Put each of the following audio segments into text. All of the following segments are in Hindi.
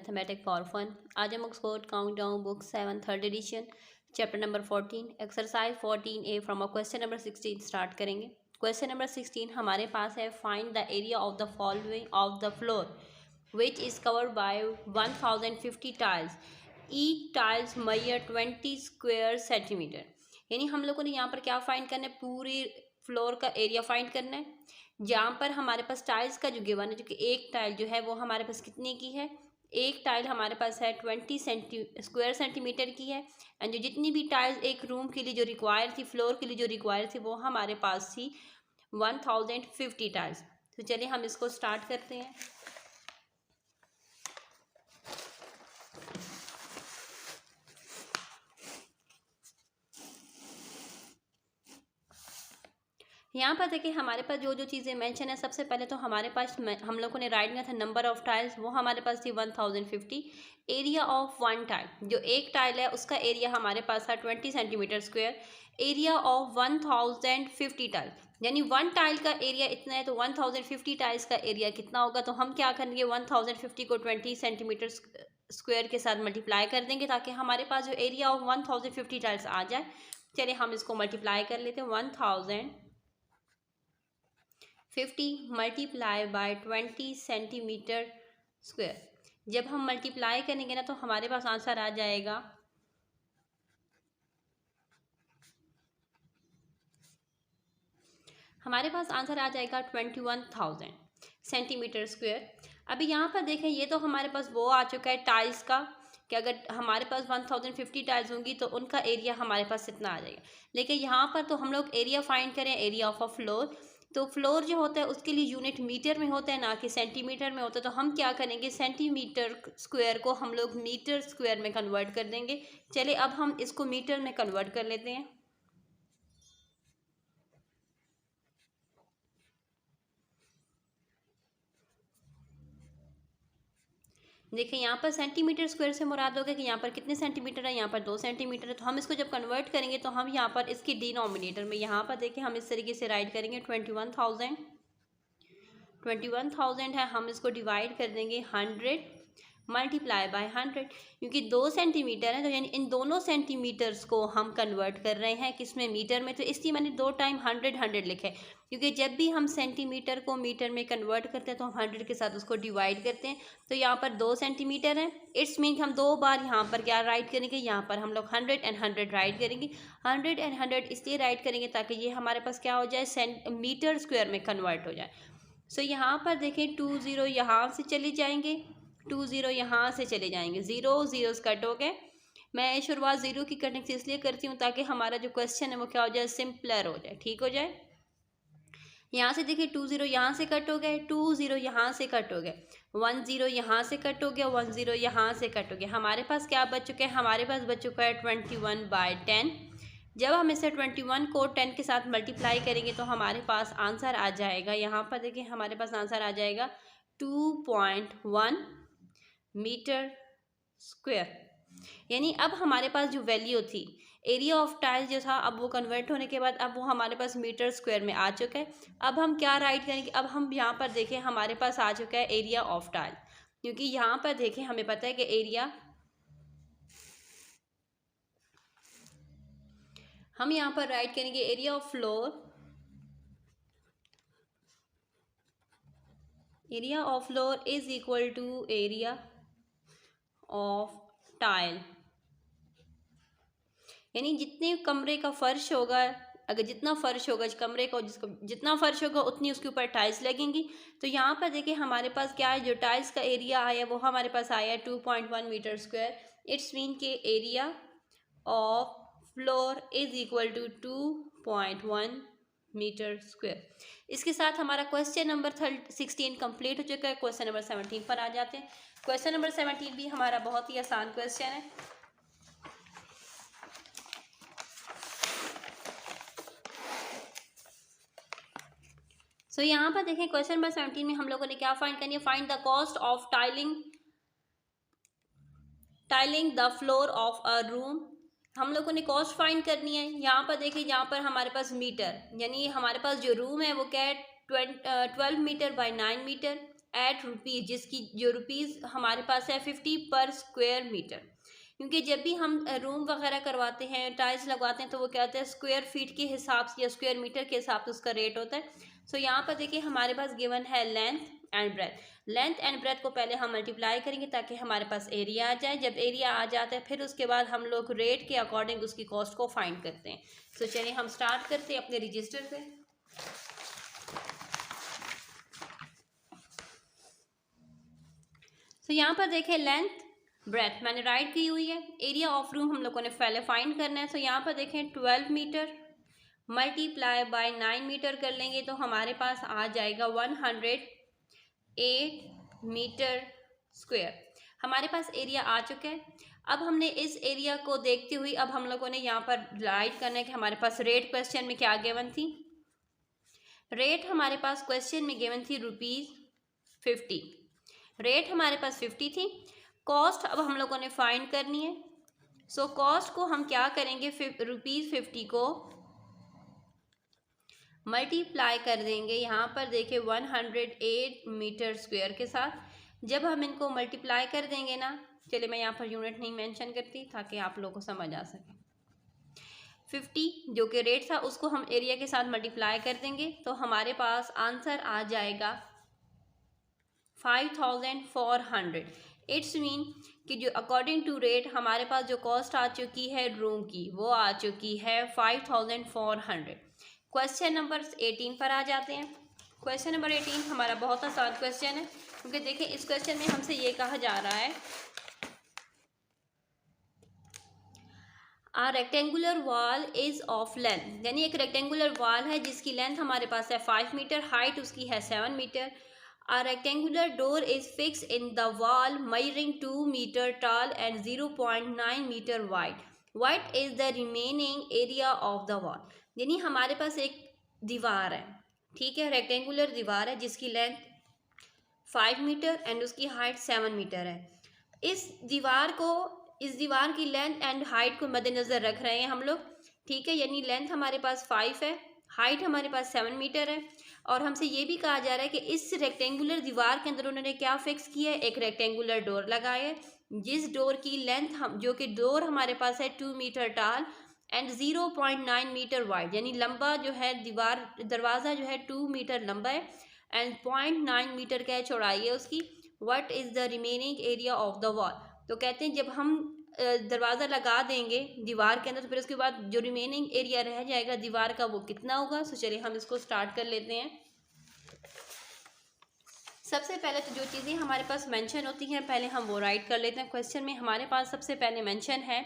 Mathematic for fun. आज हम Oxford countdown book 7 third edition chapter number 14 exercise 14A from question number 16 start करेंगे। क्वेश्चन नंबर 16 हमारे पास है, find the area of the following of the floor which is covered by 1050 tiles, each tiles measure 20 square centimetre. यानी हम लोगों ने यहाँ पर क्या फाइंड करना है, पूरी फ्लोर का एरिया फाइंड करना है। जहाँ पर हमारे पास टाइल्स का जो गिवन है, जो कि एक टाइल जो है वो हमारे पास कितने की है, एक टाइल हमारे पास है 20 स्क्वायर सेंटीमीटर की है। एंड जो जितनी भी टाइल्स एक रूम के लिए जो रिक्वायर थी, फ्लोर के लिए जो रिक्वायर थी, वो हमारे पास थी 1050 टाइल्स। तो चलिए हम इसको स्टार्ट करते हैं। यहाँ पर देखिए हमारे पास जो जो चीज़ें मेंशन है, सबसे पहले तो हमारे पास हम लोगों ने राइट किया था नंबर ऑफ टाइल्स, वो हमारे पास थी 1050। एरिया ऑफ वन टाइल, जो एक टाइल है उसका एरिया हमारे पास था 20 centimetre square. Area of 1050 tile, यानी वन टाइल का एरिया इतना है, तो 1050 टाइल्स का एरिया कितना होगा। तो हम क्या करेंगे, 1050 को 20 सेंटीमीटर स्क्वायर के साथ मल्टीप्लाई कर देंगे, ताकि हमारे पास जो एरिया ऑफ 1050 टाइल्स आ जाए। चलिए हम इसको मल्टीप्लाई कर लेते हैं। 1050 मल्टीप्लाई बाय 20 सेंटीमीटर स्क्वायर। जब हम मल्टीप्लाई करेंगे ना, तो हमारे पास आंसर आ जाएगा हमारे पास आंसर आ जाएगा 21,000 सेंटीमीटर स्क्वायर। अभी यहाँ पर देखें, ये तो हमारे पास वो आ चुका है टाइल्स का, कि अगर हमारे पास 1050 टाइल्स होंगी तो उनका एरिया हमारे पास इतना आ जाएगा। लेकिन यहाँ पर तो हम लोग एरिया फाइंड करें, एरिया ऑफ अ फ्लोर। तो फ्लोर जो होता है उसके लिए यूनिट मीटर में होता है, ना कि सेंटीमीटर में होता है। तो हम क्या करेंगे, सेंटीमीटर स्क्वायर को हम लोग मीटर स्क्वायर में कन्वर्ट कर देंगे। चलिए अब हम इसको मीटर में कन्वर्ट कर लेते हैं। देखिए यहाँ पर सेंटीमीटर स्क्वायर से मुराद होगा कि यहाँ पर कितने सेंटीमीटर है, यहाँ पर 2 सेंटीमीटर है। तो हम इसको जब कन्वर्ट करेंगे तो हम यहाँ पर इसकी डिनोमिनेटर में, यहाँ पर देखिए हम इस तरीके से राइट करेंगे 21,000 है, हम इसको डिवाइड कर देंगे 100 मल्टीप्लाई बाय 100, क्योंकि 2 सेंटीमीटर है, तो यानी इन दोनों सेंटीमीटर्स को हम कन्वर्ट कर रहे हैं किसमें, मीटर में। तो इसलिए मैंने 2 टाइम 100 लिखा है, क्योंकि जब भी हम सेंटीमीटर को मीटर में कन्वर्ट करते हैं तो हम 100 के साथ उसको डिवाइड करते हैं। तो यहाँ पर 2 सेंटीमीटर है, इट्स मीन हम 2 बार यहाँ पर क्या राइट करेंगे, यहाँ पर हम लोग 100 एंड 100 राइट करेंगे। 100 एंड 100 इसलिए राइट करेंगे ताकि ये हमारे पास क्या हो जाए, मीटर स्क्वायर में कन्वर्ट हो जाए। सो यहाँ पर देखें 2 0 यहाँ से चले जाएंगे, 2 0 यहाँ से चले जाएंगे, 0 0 कट हो गए। मैं शुरुआत 0 की कटिंग से इसलिए करती हूँ ताकि हमारा जो क्वेश्चन है वो क्या हो जाए, सिंपलर हो जाए, ठीक हो जाए। यहाँ से देखिए 2 0 यहाँ से कट हो गए, 2 0 यहाँ से कट हो गए, 1 0 यहाँ से कट हो गया, 1 0 यहाँ से कट हो गया। हमारे पास क्या बच चुके हैं, हमारे पास बच चुका है 21/10। जब हम इसे 21 को 10 के साथ मल्टीप्लाई करेंगे तो हमारे पास आंसर आ जाएगा, यहाँ पर देखिए हमारे पास आंसर आ जाएगा 2.1 मीटर स्क्वायर। यानी अब हमारे पास जो वैल्यू थी, एरिया ऑफ टाइल जो था, अब वो कन्वर्ट होने के बाद अब वो हमारे पास मीटर स्क्वायर में आ चुका है। अब हम क्या राइट करेंगे, अब हम यहाँ पर देखें हमारे पास आ चुका है एरिया ऑफ टाइल, क्योंकि यहाँ पर देखें हमें पता है कि एरिया, हम यहाँ पर राइट करेंगे area of floor, area of floor is equal to area of tile. यानी जितने कमरे का फर्श होगा, अगर जितना फर्श होगा कमरे का, जिसको जितना फर्श होगा उतनी उसके ऊपर टाइल्स लगेंगी। तो यहाँ पर देखिए हमारे पास क्या है, जो टाइल्स का एरिया आया वो हमारे पास आया 2.1 मीटर स्क्वायर। इट्स मीन के area of floor is equal to 2.1 metre square. इसके साथ हमारा क्वेश्चन नंबर 16 कंप्लीट हो चुका है। क्वेश्चन नंबर 17 पर आ जाते हैं। क्वेश्चन नंबर 17 भी हमारा बहुत ही आसान क्वेश्चन है। सो यहाँ पर देखें क्वेश्चन नंबर 17 में हम लोगों ने क्या फाइंड करनी है, find the cost of tiling the floor of a room. हम लोगों ने कॉस्ट फाइंड करनी है। यहाँ पर देखिए, यहाँ पर हमारे पास मीटर, यानी हमारे पास जो रूम है वो क्या है, 12 metre by 9 metre. At rupees, जिसकी जो रुपीज़ हमारे पास है 50 पर स्क्वायर मीटर। क्योंकि जब भी हम रूम वगैरह करवाते हैं, टाइल्स लगवाते हैं, तो वो क्या होता है स्क्वायर फीट के हिसाब से या स्क्वायर मीटर के हिसाब से उसका रेट होता है। सो यहाँ पर देखिए हमारे पास गिवन है length and breadth. Length and breadth को पहले हम मल्टीप्लाई करेंगे ताकि हमारे पास एरिया आ जाए। जब एरिया आ जाता है फिर उसके बाद हम लोग रेट के अकॉर्डिंग उसकी कॉस्ट को फाइंड करते हैं। सो चलिए हम स्टार्ट करते हैं अपने रजिस्टर से। तो यहाँ पर देखें लेंथ ब्रेथ मैंने राइट की हुई है। एरिया ऑफ रूम हम लोगों ने पहले फाइंड करना है। तो यहाँ पर देखें 12 मीटर मल्टीप्लाई बाय 9 मीटर कर लेंगे तो हमारे पास आ जाएगा 108 मीटर स्क्वायर। हमारे पास एरिया आ चुका है। अब हमने इस एरिया को देखते हुए अब हम लोगों ने यहाँ पर राइट करना है कि हमारे पास रेट क्वेश्चन में क्या गिवन थी। रेट हमारे पास क्वेश्चन में गिवन थी ₹50। रेट हमारे पास 50 थी। कॉस्ट अब हम लोगों ने फाइंड करनी है। सो कॉस्ट को हम क्या करेंगे, ₹50 को मल्टीप्लाई कर देंगे यहाँ पर देखिए 108 मीटर स्क्वायर के साथ। जब हम इनको मल्टीप्लाई कर देंगे ना, चलिए मैं यहाँ पर यूनिट नहीं मेंशन करती ताकि आप लोगों को समझ आ सके। 50 जो कि रेट था उसको हम एरिया के साथ मल्टीप्लाई कर देंगे तो हमारे पास आंसर आ जाएगा 5400। इट्स मीन कि जो अकॉर्डिंग टू रेट हमारे पास जो कॉस्ट आ चुकी है रूम की वो आ चुकी है 5400। क्वेश्चन नंबर 18 पर आ जाते हैं। क्वेश्चन नंबर 18 हमारा बहुत आसान क्वेश्चन है क्योंकि देखिए इस क्वेश्चन में हमसे ये कहा जा रहा है a rectangular wall is of length, यानी एक रेक्टेंगुलर वॉल है जिसकी लेंथ हमारे पास है 5 मीटर, हाइट उसकी है 7 metre. A rectangular door is fixed in the wall measuring 2 meter tall and 0.9 meter wide. What is the remaining area of the wall? यानी हमारे पास एक दीवार है, ठीक है, रेक्टेंगुलर दीवार है जिसकी लेंथ 5 मीटर एंड उसकी हाइट 7 मीटर है। इस दीवार की लेंथ एंड हाइट को मद्देनज़र रख रहे हैं हम लोग, ठीक है। यानी लेंथ हमारे पास 5 है, हाइट हमारे पास 7 मीटर है और हमसे ये भी कहा जा रहा है कि इस रेक्टेंगुलर दीवार के अंदर उन्होंने क्या फिक्स किया है, एक रेक्टेंगुलर डोर लगाया है जिस डोर की लेंथ जो कि डोर हमारे पास है 2 मीटर टाल एंड 0.9 मीटर वाइड, यानी लंबा जो है दरवाज़ा जो है 2 मीटर लंबा है एंड 0.9 मीटर का चौड़ाई है उसकी। What is the remaining area of the wall? तो कहते हैं जब हम दरवाज़ा लगा देंगे दीवार के अंदर तो फिर उसके बाद जो रिमेनिंग एरिया रह जाएगा दीवार का वो कितना होगा। सो चलिए हम इसको स्टार्ट कर लेते हैं। सबसे पहले तो जो चीज़ें हमारे पास मेंशन होती हैं पहले हम वो राइट कर लेते हैं। क्वेश्चन में हमारे पास सबसे पहले मेंशन है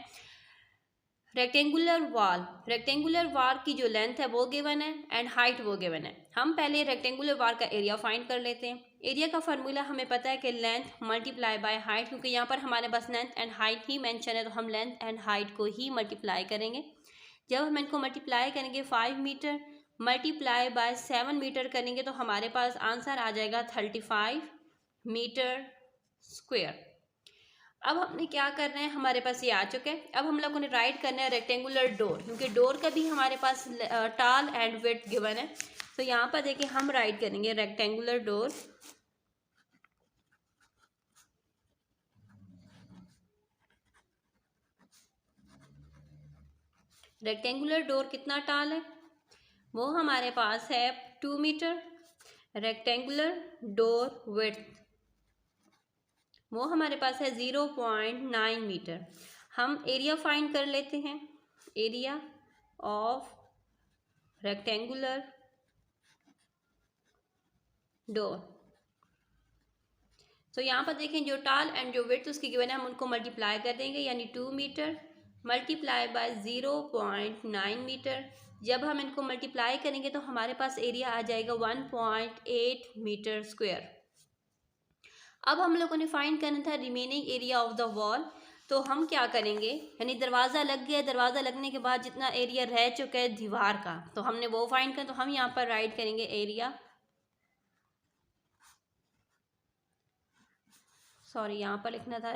रेक्टेंगुलर वॉल की जो लेंथ है वो गिवन है एंड हाइट वो गिवन है। हम पहले रेक्टेंगुलर वॉल का एरिया फाइंड कर लेते हैं। एरिया का फार्मूला हमें पता है कि लेंथ मल्टीप्लाई बाय हाइट, क्योंकि यहाँ पर हमारे पास लेंथ एंड हाइट ही मेंशन है तो हम लेंथ एंड हाइट को ही मल्टीप्लाई करेंगे। जब हम इनको मल्टीप्लाई करेंगे 5 मीटर मल्टीप्लाई बाय 7 मीटर करेंगे तो हमारे पास आंसर आ जाएगा 35 मीटर स्क्वायर। अब हमने क्या करना है, हमारे पास ये आ चुका है। अब हम लोगों ने राइट करना है रेक्टेंगुलर डोर, क्योंकि डोर का भी हमारे पास टाल एंड विड्थ गिवन है। तो यहाँ पर देखिए हम राइट करेंगे रेक्टेंगुलर डोर। रेक्टेंगुलर डोर कितना टाल है, वो हमारे पास है 2 मीटर। रेक्टेंगुलर डोर विड्थ वो हमारे पास है 0.9 मीटर। हम एरिया फाइंड कर लेते हैं। एरिया ऑफ रेक्टेंगुलर डोर, तो यहाँ पर देखें जो टाल एंड जो विड्थ उसकी गिवन है हम उनको मल्टीप्लाई कर देंगे, यानी 2 मीटर मल्टीप्लाई बाय 0.9 मीटर। जब हम इनको मल्टीप्लाई करेंगे तो हमारे पास एरिया आ जाएगा 1.8 मीटर स्क्वायर। अब हम लोगों ने फाइंड करना था remaining area of the wall. तो हम क्या करेंगे, यानी दरवाज़ा लग गया, दरवाज़ा लगने के बाद जितना एरिया रह चुका है दीवार का तो हमने वो फाइंड करना। तो हम यहाँ पर राइट करेंगे एरिया, सॉरी यहाँ पर लिखना था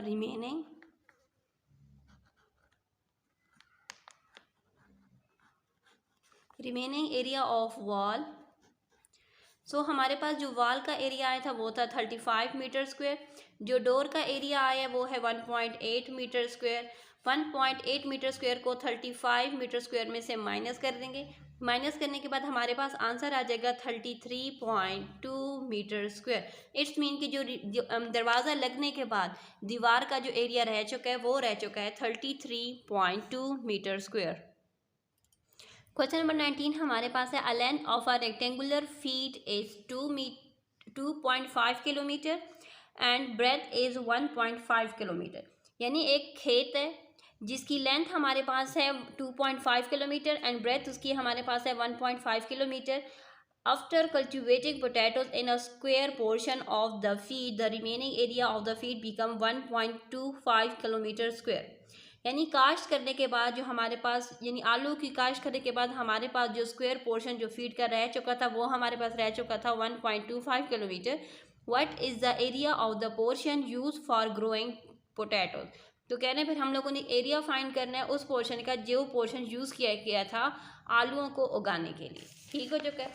remaining area of wall so हमारे पास जो वॉल का एरिया आया था वो था 35 मीटर स्क्वायर, जो डोर का एरिया आया वो है 1.8 मीटर स्क्वायर। 1.8 मीटर स्क्वायर को 35 मीटर स्क्वायर में से माइनस कर देंगे। माइनस करने के बाद हमारे पास आंसर आ जाएगा 33.2 मीटर स्क्वायर। इट्स मीन कि जो दरवाज़ा लगने के बाद दीवार का जो एरिया रह चुका है वो रह चुका है 33.2 मीटर स्क्वायर। क्वेश्चन नंबर 19 हमारे पास है, a length of a rectangular field is 2.5 kilometre and breadth is 1.5 kilometre. यानी एक खेत है जिसकी लेंथ हमारे पास है 2.5 किलोमीटर एंड ब्रेथ उसकी हमारे पास है 1.5 kilometre. After cultivating potatoes in a square portion of the field the remaining area of the field become 1.25 kilometre square. यानी काश्त करने के बाद जो हमारे पास, यानी आलू की काश्त करने के बाद हमारे पास जो स्क्वायर पोर्शन जो फीड का रह चुका था वो हमारे पास रह चुका था 1.25 kilometre. What is the area of the portion use for growing potatoes. तो कह रहे हैं फिर हम लोगों ने एरिया फाइंड करना है उस पोर्शन का जो पोर्शन यूज़ किया गया था आलूओं को उगाने के लिए। ठीक हो चुका है।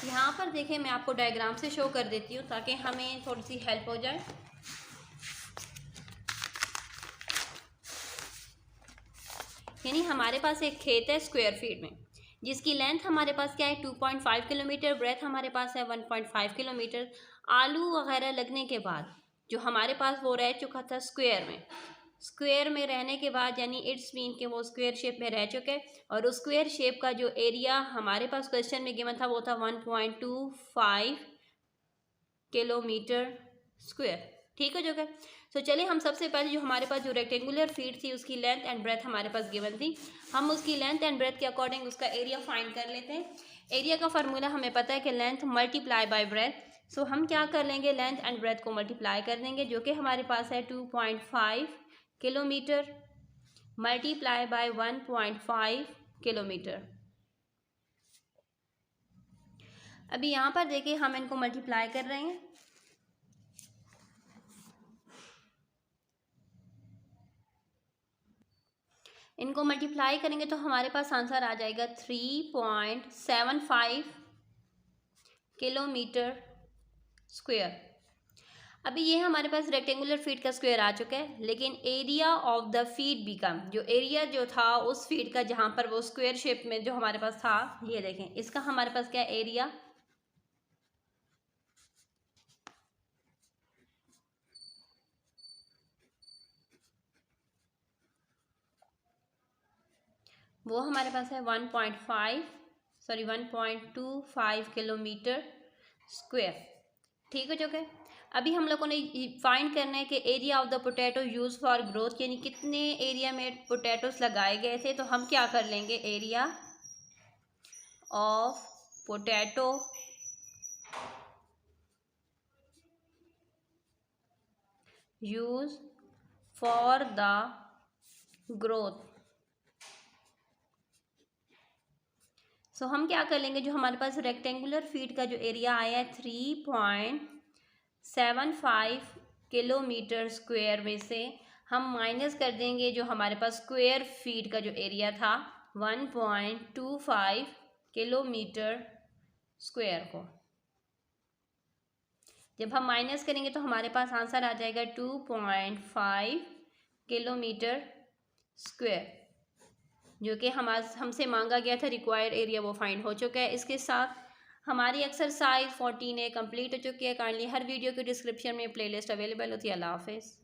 यहाँ पर देखें, मैं आपको डायग्राम से शो कर देती हूँ ताकि हमें थोड़ी सी हेल्प हो जाए। यानी हमारे पास एक खेत है स्क्वायर फीट में जिसकी लेंथ हमारे पास क्या है 2.5 किलोमीटर, ब्रेथ हमारे पास है 1.5 किलोमीटर। आलू वगैरह लगने के बाद जो हमारे पास वो रह चुका था स्क्वायर में रहने के बाद, यानी इट्स मीन कि वो स्क्वायर शेप में रह चुके और उस स्क्वायर शेप का जो एरिया हमारे पास क्वेश्चन में गिवन था वो था 1.25 किलोमीटर स्क्वायर। ठीक हो चुका है। तो चलिए हम सबसे पहले जो हमारे पास जो रेक्टेंगुलर फीट थी उसकी लेंथ एंड ब्रेथ हमारे पास गिवन थी, हम उसकी लेंथ एंड ब्रेथ के अकॉर्डिंग उसका एरिया फाइंड कर लेते हैं। एरिया का फार्मूला हमें पता है कि लेंथ मल्टीप्लाई बाय ब्रेथ। सो हम क्या कर लेंगे, लेंथ एंड ब्रेथ को मल्टीप्लाई कर देंगे जो कि हमारे पास है 2.5 किलोमीटर मल्टीप्लाई बाय 1.5 किलोमीटर। अभी यहाँ पर देखिए हम इनको मल्टीप्लाई कर रहे हैं। इनको मल्टीप्लाई करेंगे तो हमारे पास आंसर आ जाएगा 3.75 किलोमीटर स्क्वायर। अभी ये हमारे पास रेक्टेंगुलर फीट का स्क्वायर आ चुका है, लेकिन area of the feet become, जो एरिया जो था उस फीट का जहाँ पर वो स्क्वायर शेप में जो हमारे पास था, ये देखें इसका हमारे पास क्या एरिया, वो हमारे पास है 1.25 किलोमीटर स्क्वायर। ठीक हो चुका है। अभी हम लोगों ने फाइंड करना है कि area of the potato use for growth, यानी कितने एरिया में पोटैटोस लगाए गए थे। तो हम क्या कर लेंगे, area of potato use for the growth. So हम क्या कर लेंगे, जो हमारे पास रेक्टेंगुलर फीट का जो एरिया आया है 3.75 किलोमीटर स्क्वायर में से हम माइनस कर देंगे जो हमारे पास स्क्वायर फीट का जो एरिया था 1.25 किलोमीटर स्क्वायर को। जब हम माइनस करेंगे तो हमारे पास आंसर आ जाएगा 2.5 किलोमीटर स्क्वायर, जो कि हमसे मांगा गया था। रिक्वायर्ड एरिया वो फाइंड हो चुका है। इसके साथ हमारी एक्सरसाइज 14A कंप्लीट हो चुकी है। काइंडली हर वीडियो के डिस्क्रिप्शन में प्लेलिस्ट अवेलेबल होती है। अल्लाह हाफिज़।